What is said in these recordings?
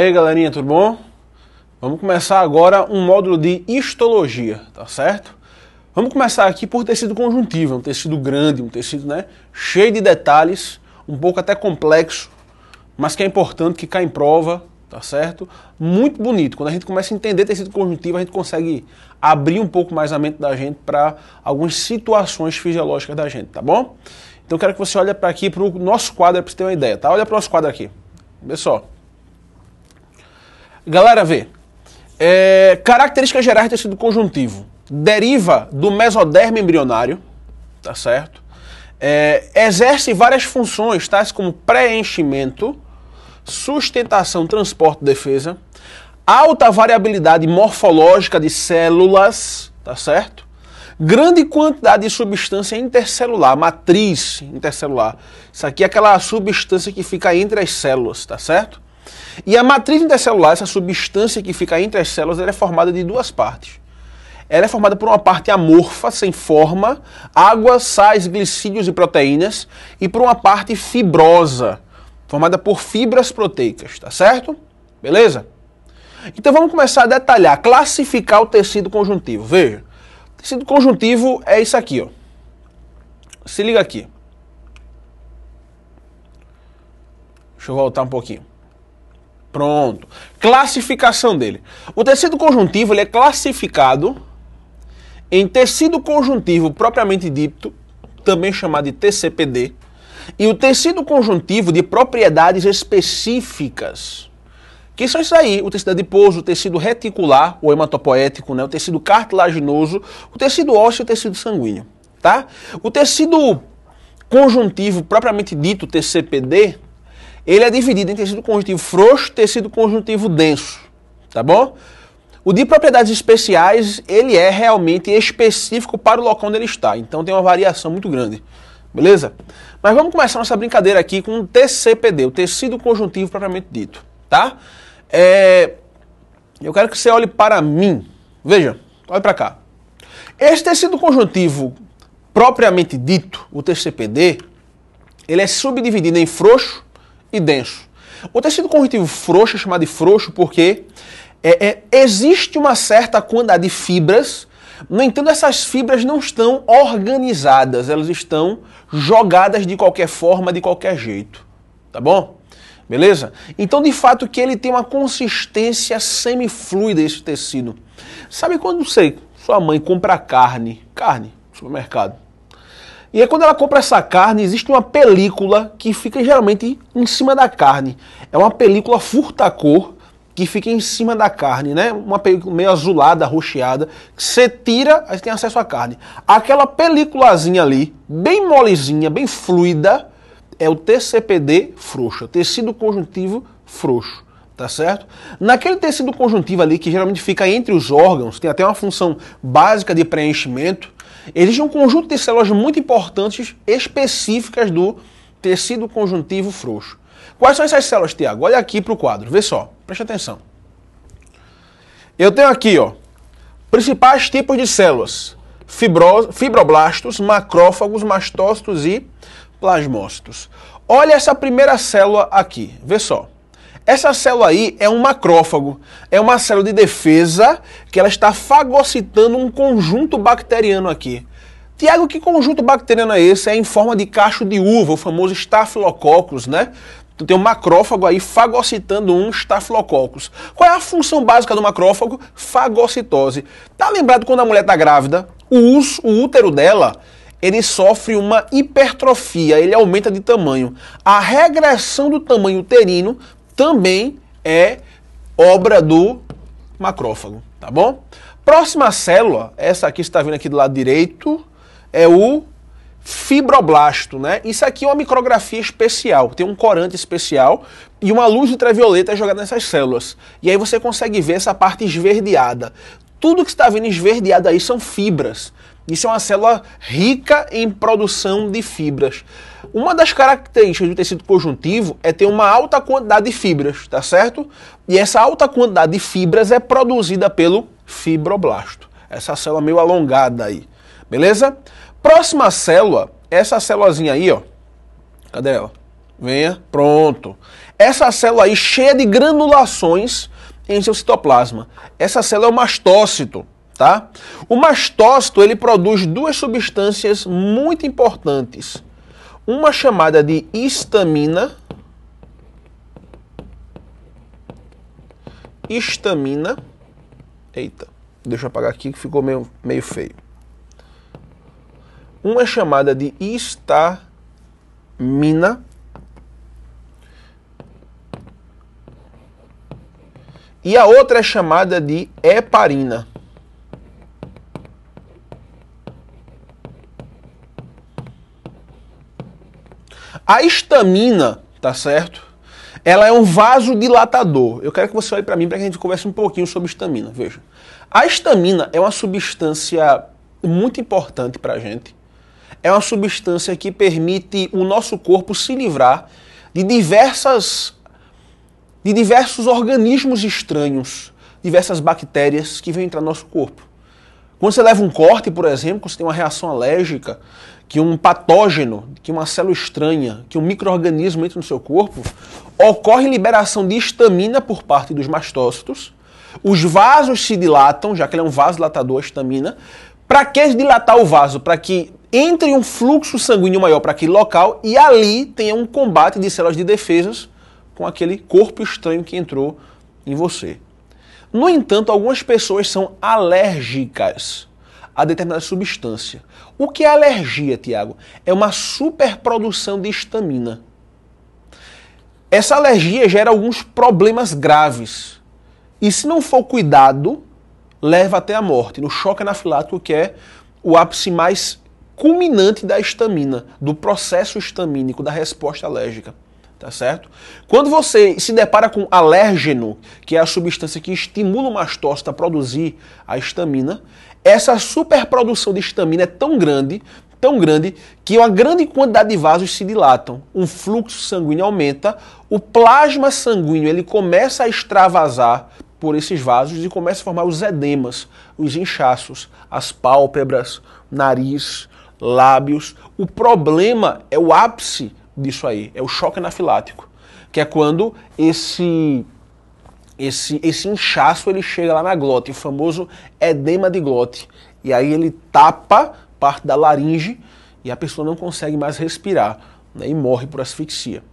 Aí, galerinha, tudo bom? Vamos começar agora um módulo de histologia, tá certo? Vamos começar aqui por tecido conjuntivo, um tecido grande, um tecido, né, cheio de detalhes, um pouco até complexo, mas que é importante, que cai em prova, tá certo? Muito bonito. Quando a gente começa a entender tecido conjuntivo, a gente consegue abrir um pouco mais a mente da gente para algumas situações fisiológicas da gente, tá bom? Então eu quero que você olhe para aqui, para o nosso quadro, para você ter uma ideia, tá? Olha para o nosso quadro aqui. Vê só. Galera, vê. Características gerais do tecido conjuntivo. Deriva do mesodermo embrionário, tá certo? Exerce várias funções, tais como preenchimento, sustentação, transporte, defesa, alta variabilidade morfológica de células, tá certo? Grande quantidade de substância intercelular, matriz intercelular. Isso aqui é aquela substância que fica entre as células, tá certo? E a matriz intercelular, essa substância que fica entre as células, ela é formada de duas partes. Ela é formada por uma parte amorfa, sem forma, água, sais, glicídios e proteínas, e por uma parte fibrosa, formada por fibras proteicas, tá certo? Beleza? Então vamos começar a detalhar, classificar o tecido conjuntivo. Veja, o tecido conjuntivo é isso aqui, ó. Se liga aqui. Deixa eu voltar um pouquinho. Pronto. Classificação dele. O tecido conjuntivo ele é classificado em tecido conjuntivo propriamente dito, também chamado de TCPD, e o tecido conjuntivo de propriedades específicas, que são isso aí: o tecido adiposo, o tecido reticular, ou hematopoético, né, o tecido cartilaginoso, o tecido ósseo e o tecido sanguíneo. Tá? O tecido conjuntivo propriamente dito, TCPD, ele é dividido em tecido conjuntivo frouxo e tecido conjuntivo denso, tá bom? O de propriedades especiais, ele é realmente específico para o local onde ele está, então tem uma variação muito grande, beleza? Mas vamos começar nossa brincadeira aqui com o TCPD, o tecido conjuntivo propriamente dito, tá? Eu quero que você olhe para mim, veja, olhe para cá. Esse tecido conjuntivo propriamente dito, o TCPD, ele é subdividido em frouxo e denso. O tecido conjuntivo frouxo é chamado de frouxo porque existe uma certa quantidade de fibras, no entanto essas fibras não estão organizadas, elas estão jogadas de qualquer forma, de qualquer jeito, tá bom? Beleza? Então de fato que ele tem uma consistência semifluida esse tecido. Sabe quando sua mãe compra carne no supermercado? E aí quando ela compra essa carne, existe uma película que fica geralmente em cima da carne. É uma película furta-cor que fica em cima da carne, né? Uma película meio azulada, arroxeada, que você tira, aí você tem acesso à carne. Aquela peliculazinha ali, bem molezinha, bem fluida, é o TCPD frouxo, tecido conjuntivo frouxo, tá certo? Naquele tecido conjuntivo ali, que geralmente fica entre os órgãos, tem até uma função básica de preenchimento, existe um conjunto de células muito importantes, específicas do tecido conjuntivo frouxo. Quais são essas células, Tiago? Olha aqui para o quadro, vê só, preste atenção. Eu tenho aqui, ó, principais tipos de células: fibroblastos, macrófagos, mastócitos e plasmócitos. Olha essa primeira célula aqui, vê só. Essa célula aí é um macrófago, é uma célula de defesa que ela está fagocitando um conjunto bacteriano aqui. Tiago, que conjunto bacteriano é esse? É em forma de cacho de uva, o famoso Staphylococcus, né? Tu tem um macrófago aí fagocitando um Staphylococcus. Qual é a função básica do macrófago? Fagocitose. Tá lembrado quando a mulher está grávida? O útero dela, ele sofre uma hipertrofia, ele aumenta de tamanho. A regressão do tamanho uterino também é obra do macrófago, tá bom? Próxima célula, essa aqui você está vendo aqui do lado direito, é o fibroblasto, né? Isso aqui é uma micrografia especial, tem um corante especial e uma luz ultravioleta jogada nessas células. E aí você consegue ver essa parte esverdeada. Tudo que você está vendo esverdeado aí são fibras. Isso é uma célula rica em produção de fibras. Uma das características do tecido conjuntivo é ter uma alta quantidade de fibras, tá certo? E essa alta quantidade de fibras é produzida pelo fibroblasto. Essa célula meio alongada aí, beleza? Próxima célula, essa célulazinha aí, ó. Cadê ela? Venha, pronto. Essa célula aí cheia de granulações em seu citoplasma. Essa célula é o mastócito, tá? O mastócito, ele produz duas substâncias muito importantes. Uma chamada de histamina. Eita, deixa eu apagar aqui que ficou meio feio. Uma é chamada de histamina. E a outra é chamada de heparina. A histamina, tá certo? Ela é um vasodilatador. Eu quero que você olhe para mim para que a gente converse um pouquinho sobre histamina. Veja, a histamina é uma substância muito importante para a gente. É uma substância que permite o nosso corpo se livrar de diversos organismos estranhos, diversas bactérias que vêm entrar no nosso corpo. Quando você leva um corte, por exemplo, quando você tem uma reação alérgica, que um patógeno, que uma célula estranha, que um micro-organismo entra no seu corpo, ocorre liberação de histamina por parte dos mastócitos, os vasos se dilatam, já que ele é um vasodilatador, a histamina. Para que dilatar o vaso? Para que entre um fluxo sanguíneo maior para aquele local e ali tenha um combate de células de defesas com aquele corpo estranho que entrou em você. No entanto, algumas pessoas são alérgicas a determinada substância. O que é alergia, Tiago? É uma superprodução de histamina. Essa alergia gera alguns problemas graves. E se não for cuidado, leva até a morte, no choque anafilático, que é o ápice mais culminante da histamina, do processo histamínico, da resposta alérgica. Tá certo? Quando você se depara com alérgeno, que é a substância que estimula o mastócito a produzir a histamina, essa superprodução de histamina é tão grande, que uma grande quantidade de vasos se dilatam, um fluxo sanguíneo aumenta, o plasma sanguíneo ele começa a extravasar por esses vasos e começa a formar os edemas, os inchaços, as pálpebras, nariz, lábios. O problema é o ápice disso aí, é o choque anafilático, que é quando esse inchaço ele chega lá na glote, o famoso edema de glote, e aí ele tapa parte da laringe e a pessoa não consegue mais respirar, né, e morre por asfixia.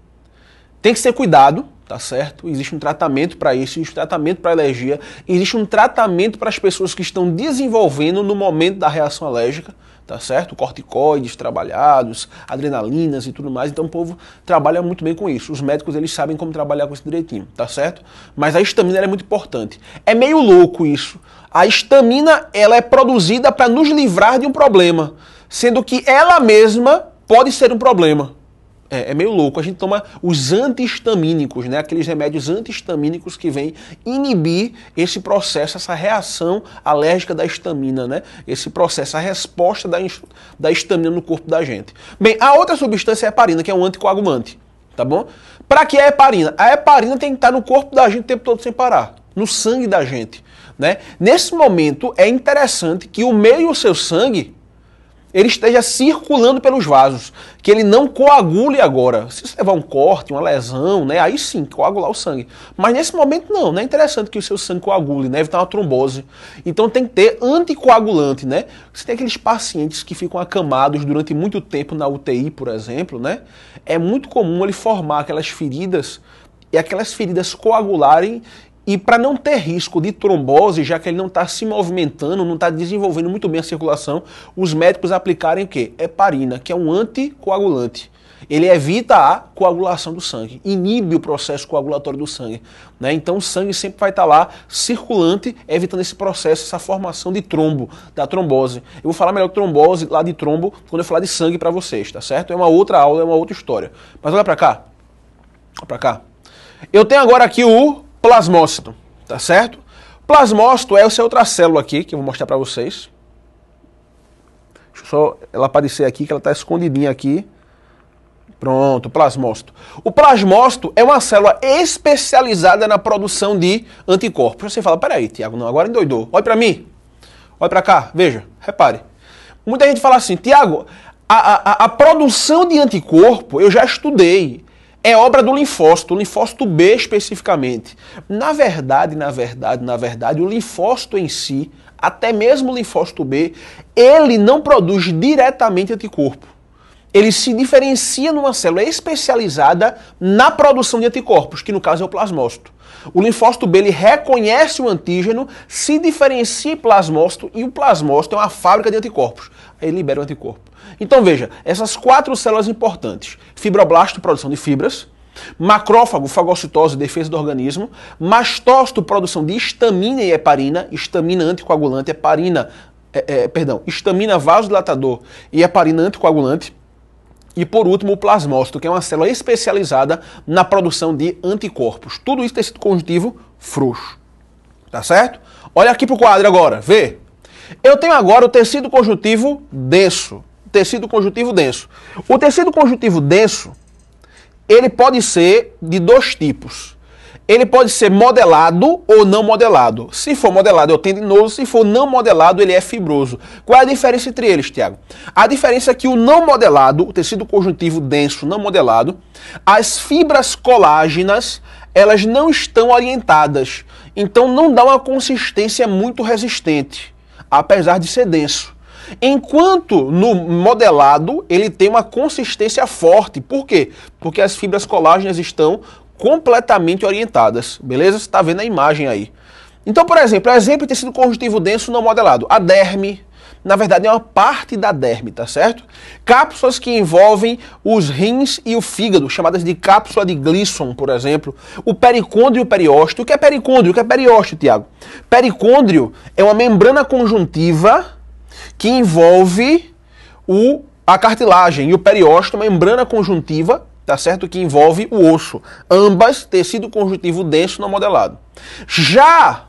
Tem que ser cuidado, tá certo? Existe um tratamento para isso, existe um tratamento para alergia, existe um tratamento para as pessoas que estão desenvolvendo no momento da reação alérgica, tá certo? Corticoides trabalhados, adrenalinas e tudo mais, então o povo trabalha muito bem com isso. Os médicos, eles sabem como trabalhar com isso direitinho, tá certo? Mas a histamina é muito importante. É meio louco isso. A histamina, ela é produzida para nos livrar de um problema, sendo que ela mesma pode ser um problema. É meio louco. A gente toma os antihistamínicos, né? Aqueles remédios antihistamínicos que vêm inibir esse processo, essa reação alérgica da histamina, né? Esse processo, a resposta da histamina no corpo da gente. Bem, a outra substância é a heparina, que é um anticoagulante, tá bom? Para que a heparina? A heparina tem que estar no corpo da gente o tempo todo sem parar, no sangue da gente, né? Nesse momento é interessante que o meio do seu sangue ele esteja circulando pelos vasos, que ele não coagule agora. Se você levar um corte, uma lesão, né, aí sim, coagular o sangue. Mas nesse momento não é interessante que o seu sangue coagule, né, evitar uma trombose. Então tem que ter anticoagulante, né? Você tem aqueles pacientes que ficam acamados durante muito tempo na UTI, por exemplo, né? É muito comum ele formar aquelas feridas e aquelas feridas coagularem. E para não ter risco de trombose, já que ele não está se movimentando, não está desenvolvendo muito bem a circulação, os médicos aplicarem o quê? Heparina, que é um anticoagulante. Ele evita a coagulação do sangue, inibe o processo coagulatório do sangue, né? Então o sangue sempre vai estar lá circulante, evitando esse processo, essa formação de trombo, da trombose. Eu vou falar melhor de trombose, lá de trombo, quando eu falar de sangue para vocês, tá certo? É uma outra aula, é uma outra história. Mas olha para cá. Olha para cá. Eu tenho agora aqui o plasmócito, tá certo? Plasmócito é essa outra célula aqui, que eu vou mostrar para vocês. Deixa só ela aparecer aqui, que ela está escondidinha aqui. Pronto, plasmócito. O plasmócito é uma célula especializada na produção de anticorpos. Você fala, peraí, Tiago, não, agora endoidou. Olha para mim, olha para cá, veja, repare. Muita gente fala assim, Tiago, a produção de anticorpo eu já estudei. é obra do linfócito, o linfócito B especificamente. Na verdade, o linfócito em si, até mesmo o linfócito B, ele não produz diretamente anticorpo. Ele se diferencia numa célula especializada na produção de anticorpos, que no caso é o plasmócito. O linfócito B ele reconhece o antígeno, se diferencia em plasmócito e o plasmócito é uma fábrica de anticorpos. Aí ele libera o anticorpo. Então veja, essas 4 células importantes: fibroblasto, produção de fibras; macrófago, fagocitose, defesa do organismo; mastócito, produção de histamina e heparina, histamina anticoagulante, histamina vasodilatador e heparina anticoagulante. E por último, o plasmócito, que é uma célula especializada na produção de anticorpos. Tudo isso tecido conjuntivo frouxo. Tá certo? Olha aqui pro quadro agora, vê. Eu tenho agora o tecido conjuntivo denso. Tecido conjuntivo denso. O tecido conjuntivo denso, ele pode ser de 2 tipos. Ele pode ser modelado ou não modelado. Se for modelado, é o tendinoso. Se for não modelado, ele é fibroso. Qual é a diferença entre eles, Tiago? A diferença é que o não modelado, o tecido conjuntivo denso não modelado, as fibras colágenas, elas não estão orientadas. Então não dá uma consistência muito resistente, apesar de ser denso. Enquanto no modelado, ele tem uma consistência forte. Por quê? Porque as fibras colágenas estão completamente orientadas, beleza? Você está vendo a imagem aí. Então, por exemplo, exemplo de tecido conjuntivo denso não modelado. A derme, na verdade, é uma parte da derme, tá certo? Cápsulas que envolvem os rins e o fígado, chamadas de cápsula de Gleason, por exemplo. O pericôndrio e o periósteo. O que é pericôndrio? O que é periósteo, Tiago? Pericôndrio é uma membrana conjuntiva que envolve a cartilagem, e o periósteo é uma membrana conjuntiva, tá certo? Que envolve o osso. Ambas, tecido conjuntivo denso não modelado. Já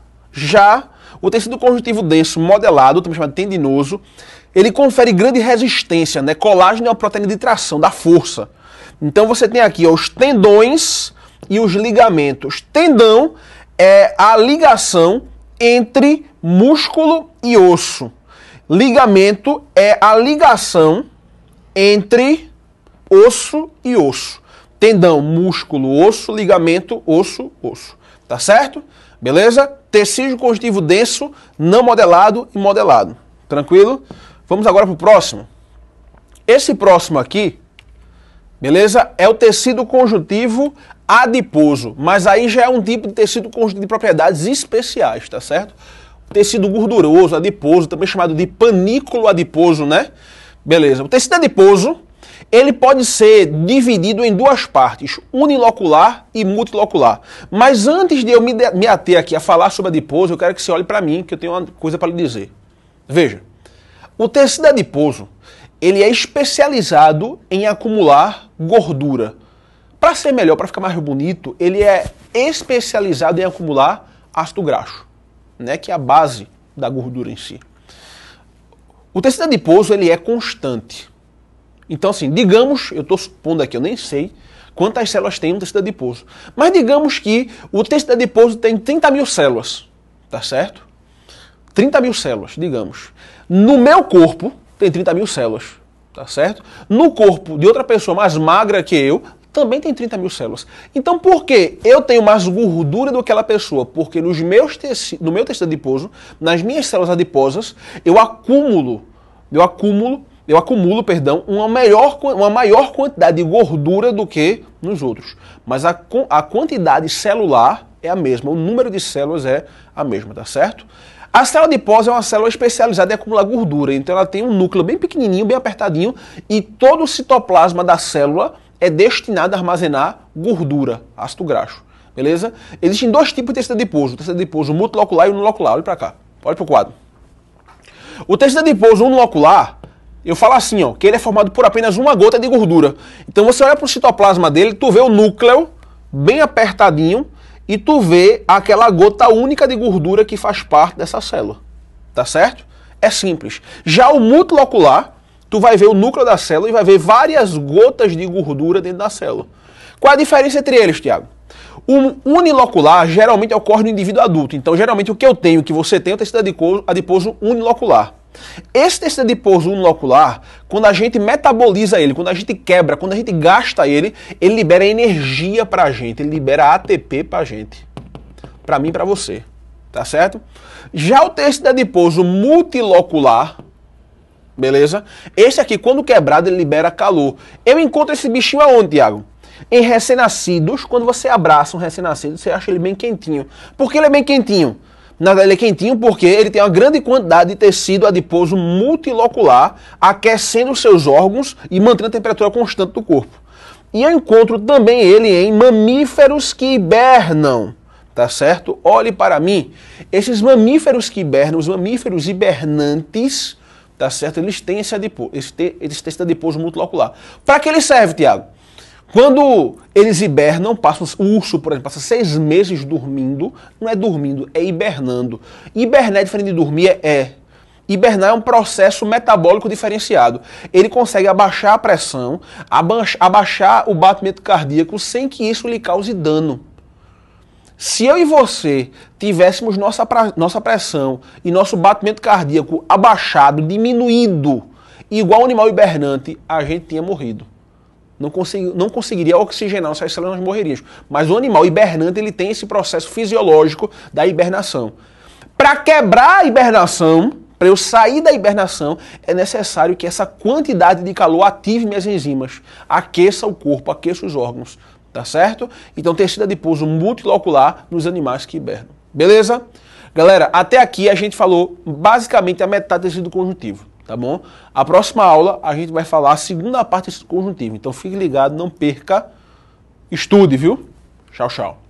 o tecido conjuntivo denso modelado, também chamado tendinoso, ele confere grande resistência, né? Colágeno é uma proteína de tração, da força. Então você tem aqui, ó, os tendões e os ligamentos. Tendão é a ligação entre músculo e osso. Ligamento é a ligação entre osso e osso. Tendão, músculo, osso; ligamento, osso, osso. Tá certo? Beleza? Tecido conjuntivo denso, não modelado e modelado. Tranquilo? Vamos agora para o próximo. Esse próximo aqui, beleza? É o tecido conjuntivo adiposo. Mas aí já é um tipo de tecido conjuntivo de propriedades especiais, tá certo? Tecido gorduroso, adiposo, também chamado de panículo adiposo, né? Beleza. O tecido adiposo, ele pode ser dividido em 2 partes, unilocular e multilocular. Mas antes de eu me ater aqui a falar sobre adiposo, eu quero que você olhe para mim, que eu tenho uma coisa para lhe dizer. Veja, o tecido adiposo, ele é especializado em acumular gordura. Para ser melhor, para ficar mais bonito, ele é especializado em acumular ácido graxo, né, que é a base da gordura em si. O tecido adiposo, ele é constante. Então, assim, digamos, eu estou supondo aqui, eu nem sei quantas células tem um tecido adiposo, mas digamos que o tecido adiposo tem 30 mil células, tá certo? 30 mil células, digamos. No meu corpo, tem 30 mil células, tá certo? No corpo de outra pessoa mais magra que eu, também tem 30 mil células. Então, por que eu tenho mais gordura do que aquela pessoa? Porque no meu tecido adiposo, nas minhas células adiposas, eu acumulo, uma maior quantidade de gordura do que nos outros. Mas a quantidade celular é a mesma, o número de células é a mesma, tá certo? A célula adiposa é uma célula especializada em acumular gordura, então ela tem um núcleo bem pequenininho, bem apertadinho, e todo o citoplasma da célula é destinado a armazenar gordura, ácido graxo, beleza? Existem 2 tipos de tecido adiposo, o tecido adiposo multilocular e unilocular. Olha para cá, olha para o quadro. O tecido adiposo unilocular, eu falo assim, ó, que ele é formado por apenas uma gota de gordura. Então você olha para o citoplasma dele, tu vê o núcleo bem apertadinho e tu vê aquela gota única de gordura que faz parte dessa célula, tá certo? É simples. Já o multilocular, tu vai ver o núcleo da célula e vai ver várias gotas de gordura dentro da célula. Qual a diferença entre eles, Tiago? O unilocular geralmente ocorre no indivíduo adulto. Então, geralmente, o que eu tenho, que você tem, é o tecido adiposo unilocular. Esse tecido adiposo unilocular, quando a gente metaboliza ele, quando a gente quebra, quando a gente gasta ele, ele libera energia pra gente, ele libera ATP pra gente. Pra mim e pra você. Tá certo? Já o tecido adiposo multilocular, beleza? Esse aqui, quando quebrado, ele libera calor. Eu encontro esse bichinho aonde, Tiago? Em recém-nascidos. Quando você abraça um recém-nascido, você acha ele bem quentinho. Por que ele é bem quentinho? Na verdade, ele é quentinho porque ele tem uma grande quantidade de tecido adiposo multilocular, aquecendo os seus órgãos e mantendo a temperatura constante do corpo. E eu encontro também ele em mamíferos que hibernam. Tá certo? Olhe para mim. Esses mamíferos que hibernam, os mamíferos hibernantes, tá certo? Eles têm esse tecido adiposo multilocular. Para que ele serve, Tiago? Quando eles hibernam, o urso, por exemplo, passa 6 meses dormindo, não é dormindo, é hibernando. Hibernar é diferente de dormir, Hibernar é um processo metabólico diferenciado. Ele consegue abaixar a pressão, abaixar o batimento cardíaco sem que isso lhe cause dano. Se eu e você tivéssemos nossa pressão e nosso batimento cardíaco abaixado, diminuído, igual ao animal hibernante, a gente tinha morrido. Não conseguiria oxigenar nossas células, nós morreríamos. Mas o animal hibernante, ele tem esse processo fisiológico da hibernação. Para quebrar a hibernação, para eu sair da hibernação, é necessário que essa quantidade de calor ative minhas enzimas, aqueça o corpo, aqueça os órgãos. Tá certo? Então, tecido adiposo multilocular nos animais que hibernam. Beleza? Galera, até aqui a gente falou basicamente a metade do tecido conjuntivo, tá bom? A próxima aula a gente vai falar a segunda parte do tecido conjuntivo. Então, fique ligado, não perca, estude, viu? Tchau, tchau.